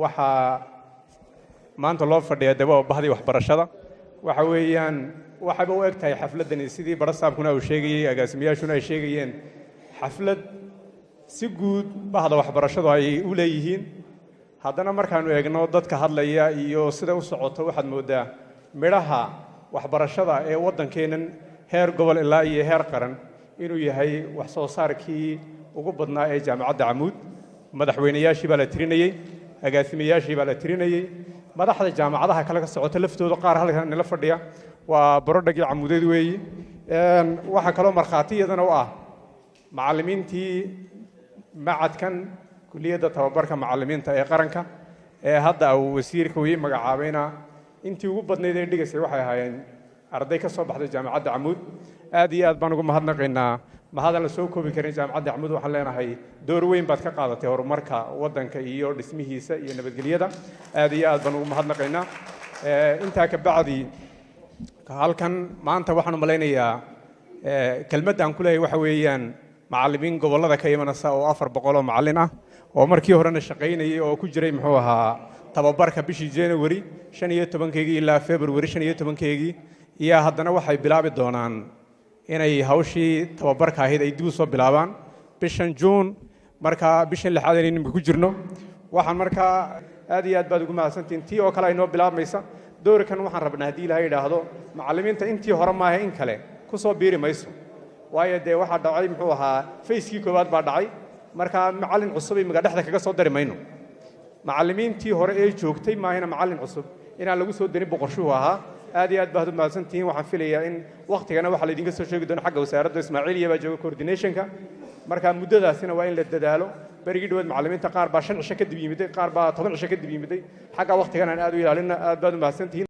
waxaa maanta loo fadhiyaa daba bahdii waxbarashada waxa weeyaan waxaba u egtahay xafladani sidii barasaabkuna uu sheegayay agaasimayaashuna ay sheegayeen xaflad si guud bahda waxbarashadu ay u leeyihiin haddana markaanu eegno dadka hadlaya iyo sida u socoto waxaad moodaa midhaha waxbarashada ee waddankeennan heer gobol ilaa iyo heer qaran inuu yahay wax soo saarkii ugu badnaa ee jaamacadda Camuud madaxweynayaashii baa la tirinayay agaasimayaashii baa la tirinayay madaxda jaamacadaha kale ka socota laftooda qaar halkan la fadhiya waa barodhagii Camuudeed weeyi waxa kale oo markhaatiyadana u ah macallimiintii macadkan kulliyadda tababarka macallimiinta ee qaranka ee hadda uu wasiirka uu magacaabayna intii ugu badnayd ee dhigaysay waxay ahaayeen arday ka soo baxday jaamacadda Camuud aad iyo aad baan ugu mahadnaqaynaa mahadan la soo koobi karin jaamacadda Camuud waxaan leenahay door weyn baad ka qaadatay horumarka waddanka iyo dhismihiisa iyo nabadgelyada aad iyo aad baan ugu mahadnaqaynaa intaa ka bacdi halkan maanta waxaan u malaynayaa kelmadda aan ku leeyahay waxa weeyaan macallimiin gobollada ka imanaysa oo 400 oo macallin ah oo markii horena shaqaynayay oo ku jiray muxuu ahaa tababarka bishii January 15keegii ilaa February 15keegii iyo haddana waxay bilaabi doonaan inay hawshii tababarka ahayd ay dib u soo bilaabaan bishan June marka bishan lixaad inaynu ku jirno waxaan marka aad iyo aad baad ugu mahadsantiin tii oo kale ay noo bilaabmaysa doorkan waxaan rabnaa hadii Ilaahay yiraahdo macallimiinta intii hore ma ahayn kale ku soo biiri mayso waayo de waxa dhacay muxuu ahaa fayskii koowaad baa dhacay marka macallin cusub ay maga dhexda kaga soo dari mayno macallimiintii hore ee joogtay ma ahayna macallin cusub inaan lagu soo darin boqorshuhu ahaa aad iyo aad baad u mahadsantihiin waxaan filayaa in waqtigana waxa la idinka soo sheegi doono xagga wasaaradda Ismaaciiliya baa jooga coordinationka marka muddadaasina waa in la dadaalo barigii dhawaad macallimiinta qaar baa 5 cisho kadib yimiday qaar baa 10 cisho kadib yimiday xagga waqtigana aad u ilaalina aad baad u mahadsantihiin